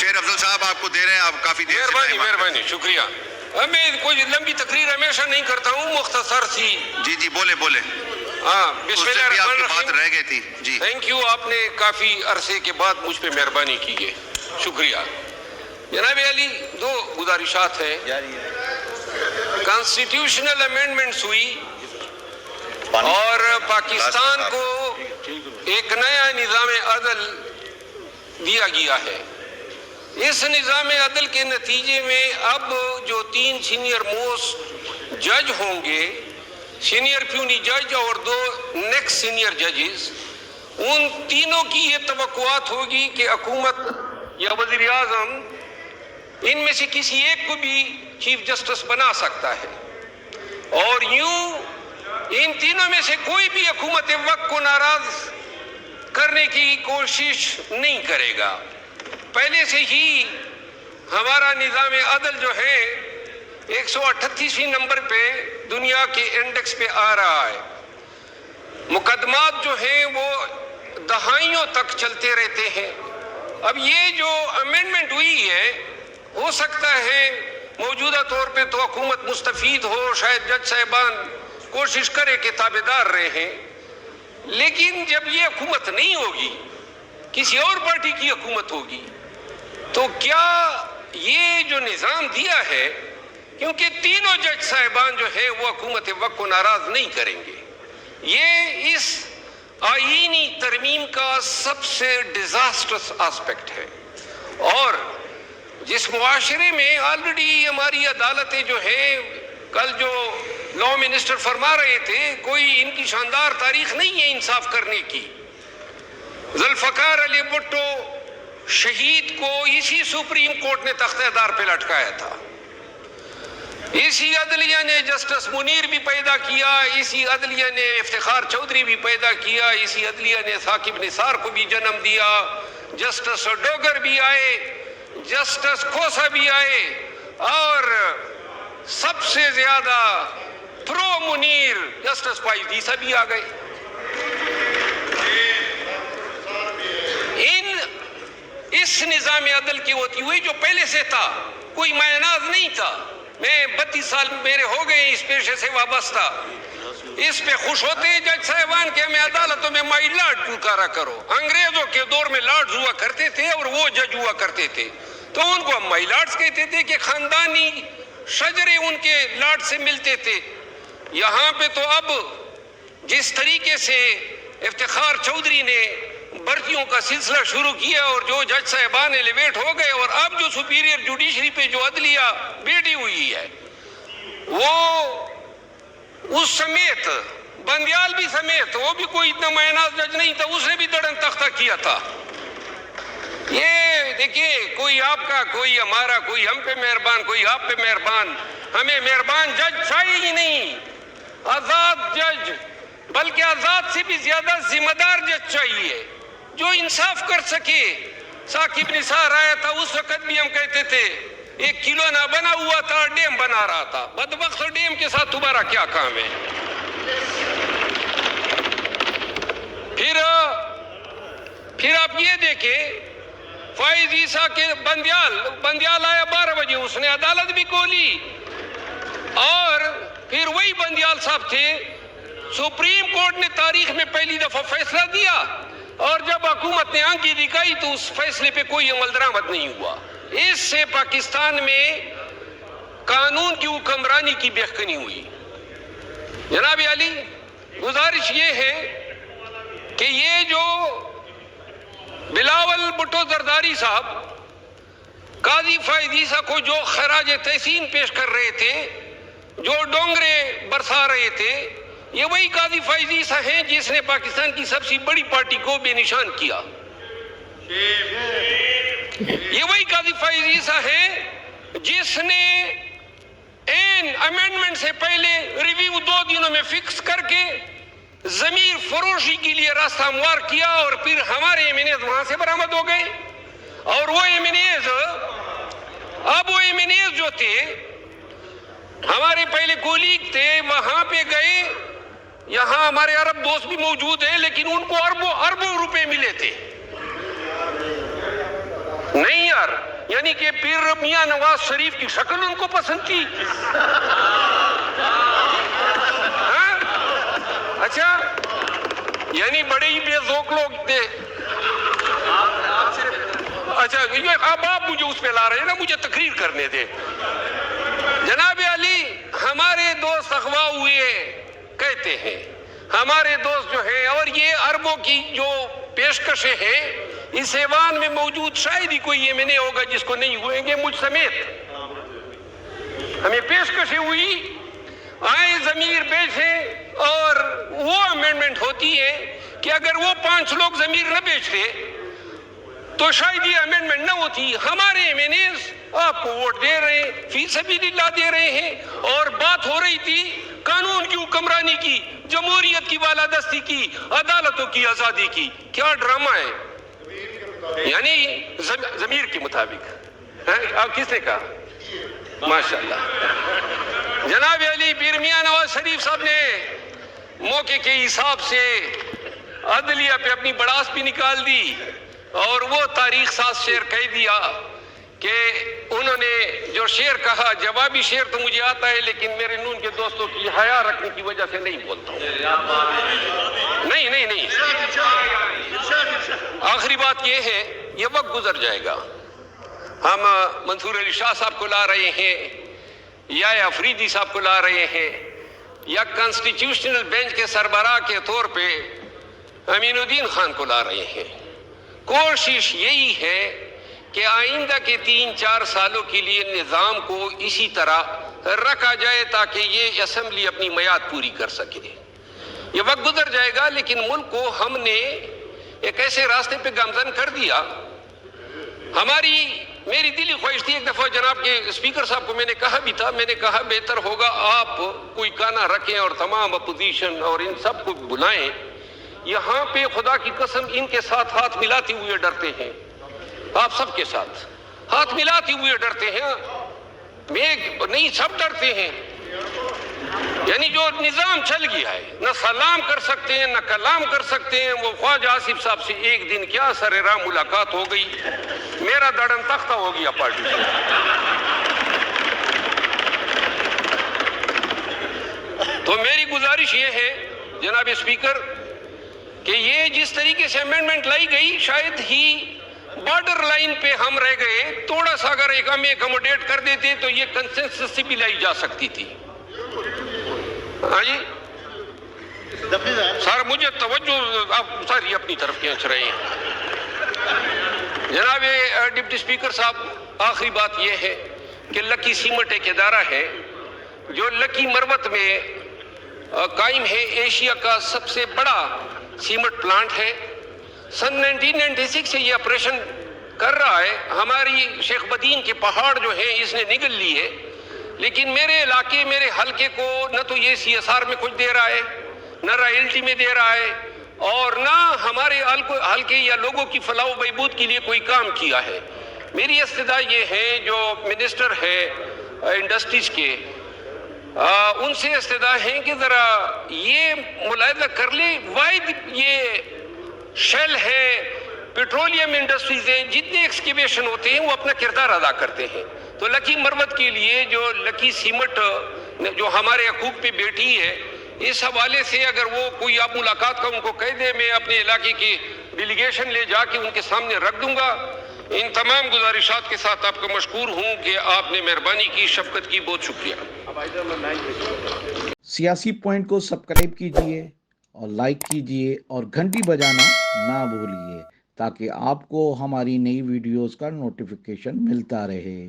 شیر افضل صاحب آپ کو دے رہے ہیں, آپ کافی دیر سے. مہربانی, شکریہ. میں کوئی لمبی تقریر ہمیشہ نہیں کرتا ہوں, مختصر سی. جی بولے. ہاں, بسم اللہ الرحمن الرحیم. بات الرحیم. رہ گئی تھی جی. تھینک یو, آپ نے کافی عرصے کے بعد مجھ پہ مہربانی کی ہے, شکریہ. جناب علی, 2 گزارشات ہیں. کانسٹیٹیوشنل امینڈمنٹس ہوئی اور پاکستان کو ایک نیا نظام عدل دیا گیا ہے. اس نظام عدل کے نتیجے میں اب جو 3 سینئر موسٹ جج ہوں گے, سینئر پیونی جج اور 2 نیکسٹ سینئر ججز, ان تینوں کی یہ توقعات ہوگی کہ حکومت یا وزیر اعظم ان میں سے کسی ایک کو بھی چیف جسٹس بنا سکتا ہے, اور یوں ان تینوں میں سے کوئی بھی حکومت وقت کو ناراض کرنے کی کوشش نہیں کرے گا. پہلے سے ہی ہمارا نظام عدل جو ہے 138ویں نمبر پہ دنیا کے انڈیکس پہ آ رہا ہے. مقدمات جو ہیں وہ دہائیوں تک چلتے رہتے ہیں. اب یہ جو امینڈمنٹ ہوئی ہے, ہو سکتا ہے موجودہ طور پہ تو حکومت مستفید ہو, شاید جج صاحبان کوشش کرے کہ تابعدار رہیں, لیکن جب یہ حکومت نہیں ہوگی, کسی اور پارٹی کی حکومت ہوگی, تو کیا یہ جو نظام دیا ہے, کیونکہ تینوں جج صاحبان جو ہے وہ حکومت وقت کو ناراض نہیں کریں گے, یہ اس آئینی ترمیم کا سب سے ڈیزاسٹرس آسپیکٹ ہے. اور جس معاشرے میں آلریڈی ہماری عدالتیں جو ہیں, کل جو لا منسٹر فرما رہے تھے, کوئی ان کی شاندار تاریخ نہیں ہے انصاف کرنے کی. ذوالفقار علی بھٹو شہید کو اسی سپریم کورٹ نے تختہ دار پہ لٹکایا تھا. اسی عدلیہ نے جسٹس منیر بھی پیدا کیا, اسی عدلیہ نے افتخار چودھری بھی پیدا کیا, اسی عدلیہ نے ثاقب نثار کو بھی جنم دیا, جسٹس ڈوگر بھی آئے, جسٹس کھوسا بھی آئے, اور سب سے زیادہ پرو منیر جسٹس فائز عیسیٰ بھی آ گئے. اس نظام عدل کی ہوتی ہوئی جو پہلے سے تھا, کوئی مایہ-ناز نہیں تھا. میں 32 سال میرے ہو گئے اس پیشے سے وابستہ. اس پہ خوش ہوتے ہیں جج صاحبان کہ ہمیں عدالتوں میں مائی لارڈ پکارا کرو. انگریزوں کے دور میں لارڈز ہوا کرتے تھے اور وہ جج ہوا کرتے تھے, تو ان کو ہم مائی لارڈز کہتے تھے کہ خاندانی شجرے ان کے لارڈ سے ملتے تھے. یہاں پہ تو اب جس طریقے سے افتخار چودھری نے بھرتیوں کا سلسلہ شروع کیا اور جو جج صاحبان ایلیویٹ ہو گئے, اور اب جو سپیریئر جوڈیشری پہ جو عدلیہ بیٹھی ہوئی ہے, وہ اس سمیت بندیال بھی سمیت, وہ بھی کوئی اتنا مایہ-ناز جج نہیں تھا, اس نے بھی دڑن تختہ کیا تھا. یہ دیکھیے, کوئی آپ کا, کوئی ہمارا, کوئی ہم پہ مہربان, کوئی آپ پہ مہربان. ہمیں مہربان جج چاہیے ہی نہیں, آزاد جج, بلکہ آزاد سے بھی زیادہ ذمہ دار جج چاہیے جو انصاف کر سکے. ثاقب نثار آیا تھا, اس وقت بھی ہم کہتے تھے 1 کلو نہ بنا ہوا تھا, ڈیم بنا رہا تھا. بدبخت ڈیم کے ساتھ تمہارا کیا کام ہے؟ پھر آپ یہ دیکھیں, فائز عیسیٰ کے بندیال آیا 12 بجے, اس نے عدالت بھی کھولی, اور پھر وہی بندیال صاحب تھے, سپریم کورٹ نے تاریخ میں پہلی دفعہ فیصلہ دیا, اور جب حکومت نے آنکھی دکھائی تو اس فیصلے پہ کوئی عمل درآمد نہیں ہوا. اس سے پاکستان میں قانون کی حکمرانی کی بحقانی ہوئی. جناب علی, گزارش یہ ہے کہ یہ جو بلاول بھٹو زرداری صاحب قاضی فائز عیسیٰ کو جو خراج تحسین پیش کر رہے تھے, جو ڈونگرے برسا رہے تھے, یہ وہی قاضی فائز عیسیٰ ہیں جس نے پاکستان کی سب سے بڑی پارٹی کو بے نشان کیا. یہ وہی قاضی فائز عیسیٰ ہیں جس نے امینڈمنٹ سے پہلے ریویو 2 دنوں میں فکس کر کے ضمیر فروشی کے لیے راستہ ہموار کیا, اور پھر ہمارے ایمینیز وہاں سے برآمد ہو گئے. اور وہ ایمینیز, اب وہ ایمینیز جو تھے ہمارے پہلے کولیگ تھے, وہاں پہ گئے, یہاں ہمارے عرب دوست بھی موجود ہیں, لیکن ان کو اربوں روپے ملے تھے. نہیں یار, یعنی کہ پیر میاں نواز شریف کی شکل ان کو پسند تھی. اچھا یعنی بڑے ہی بے ذوق لوگ تھے. اچھا اب آپ مجھے اس پہ لا رہے ہیں نا, مجھے تقریر کرنے دے. جناب علی, ہمارے دوست اغوا ہوئے کہتے ہیں, ہمارے دوست جو ہیں, اور یہ عربوں کی جو پیشکشیں ہیں اس ایوان میں موجود شاید ہی کوئی یہ نہیں ہوگا جس کو نہیں ہوئیں گے, مجھ سمیت. ہمیں پیشکشیں ہوئی, آئے ضمیر بیچیں, اور وہ امینڈمنٹ ہوتی ہے کہ اگر وہ 5 لوگ ضمیر نہ بیچتے تو شاید یہ امینڈمنٹ نہ ہوتی. ہمارے ایم این ایز آپ کو ووٹ دے رہے ہیں, فی سبیل اللہ دے رہے ہیں, اور بات ہو رہی تھی قانون کی حکمرانی کی, جمہوریت کی بالادستی کی, عدالتوں کی آزادی کی. کیا ڈرامہ ہے, یعنی ضمیر کے مطابق. آپ کس نے کہا؟ ماشاءاللہ. جناب علی, پیر میاں نواز شریف صاحب نے موقع کے حساب سے عدلیہ پہ اپنی بڑاس بھی نکال دی, اور وہ تاریخ ساز شعر کہہ دیا کہ انہوں نے جو شعر کہا, جوابی شعر تو مجھے آتا ہے لیکن میرے نون کے دوستوں کی حیا رکھنے کی وجہ سے نہیں بولتا ہوں. نہیں, آخری بات یہ ہے, یہ وقت گزر جائے گا. ہم منصور علی شاہ صاحب کو لا رہے ہیں, یا افریدی صاحب کو لا رہے ہیں, یا کانسٹیٹیوشنل بینچ کے سربراہ کے طور پہ امین الدین خان کو لا رہے ہیں. کوشش یہی ہے کہ آئندہ کے 3-4 سالوں کے لیے نظام کو اسی طرح رکھا جائے تاکہ یہ اسمبلی اپنی میعاد پوری کر سکے. یہ وقت گزر جائے گا, لیکن ملک کو ہم نے ایک ایسے راستے پہ گامزن کر دیا. میری دلی خواہش تھی, ایک دفعہ جناب کے اسپیکر صاحب کو میں نے کہا بھی تھا, میں نے کہا بہتر ہوگا آپ کوئی گانا رکھیں اور تمام اپوزیشن اور ان سب کو بلائیں. یہاں پہ خدا کی قسم ان کے ساتھ ہاتھ ملاتے ہوئے ڈرتے ہیں, آپ سب کے ساتھ ہاتھ ملاتے ہوئے ڈرتے ہیں. نہیں, سب ڈرتے ہیں. یعنی جو نظام چل گیا ہے, نہ سلام کر سکتے ہیں نہ کلام کر سکتے ہیں. وہ خواجہ آصف صاحب سے ایک دن کیا سر راہ ملاقات ہو گئی, میرا دڑن تختہ ہو گیا پارٹی سے. تو میری گزارش یہ ہے جناب اسپیکر کہ یہ جس طریقے سے امینڈمنٹ لائی گئی, شاید ہی بارڈر لائن پہ ہم رہ گئے. تھوڑا سا اگر ہمیں اکوموڈیٹ کر دیتے تو یہ کنسنسس سے بھی لائی جا سکتی تھی. ہاں جی سر, مجھے توجہ آپ ساری اپنی طرف کھینچ رہے ہیں. جناب ڈپٹی اسپیکر صاحب, آخری بات یہ ہے کہ لکی سیمنٹ ایک ادارہ ہے جو لکی مروت میں قائم ہے. ایشیا کا سب سے بڑا سیمنٹ پلانٹ ہے. سن 1996 سے یہ آپریشن کر رہا ہے. ہماری شیخ بدین کے پہاڑ جو ہیں اس نے نگل لی ہے, لیکن میرے علاقے, میرے حلقے کو نہ تو یہ CSR میں کچھ دے رہا ہے, نہ رائلٹی میں دے رہا ہے, اور نہ ہمارے حلقے یا لوگوں کی فلاح و بہبود کے لیے کوئی کام کیا ہے. میری استدعا یہ ہے, جو منسٹر ہے انڈسٹریز کے, ان سے استدعا ہے کہ ذرا یہ ملاحظہ کر لیں. واحد یہ شیل ہے, پیٹرولیم انڈسٹریز ہیں, جتنے ایکسکیویشن ہوتے ہیں وہ اپنا کردار ادا کرتے ہیں. تو لکی مروت کے لیے جو لکی سیمنٹ جو ہمارے حقوق پہ بیٹھی ہے, اس حوالے سے اگر وہ کوئی آپ ملاقات کا ان کو کہہ دے, میں اپنے علاقے کی ڈیلیگیشن لے جا کے ان کے سامنے رکھ دوں گا. ان تمام گزارشات کے ساتھ آپ کو مشکور ہوں کہ آپ نے مہربانی کی, شفقت کی. بہت شکریہ. سیاسی پوائنٹ کو سبسکرائب کیجئے اور لائک کیجئے اور گھنٹی بجانا نہ بھولیے تاکہ آپ کو ہماری نئی ویڈیوز کا نوٹیفیکیشن ملتا رہے.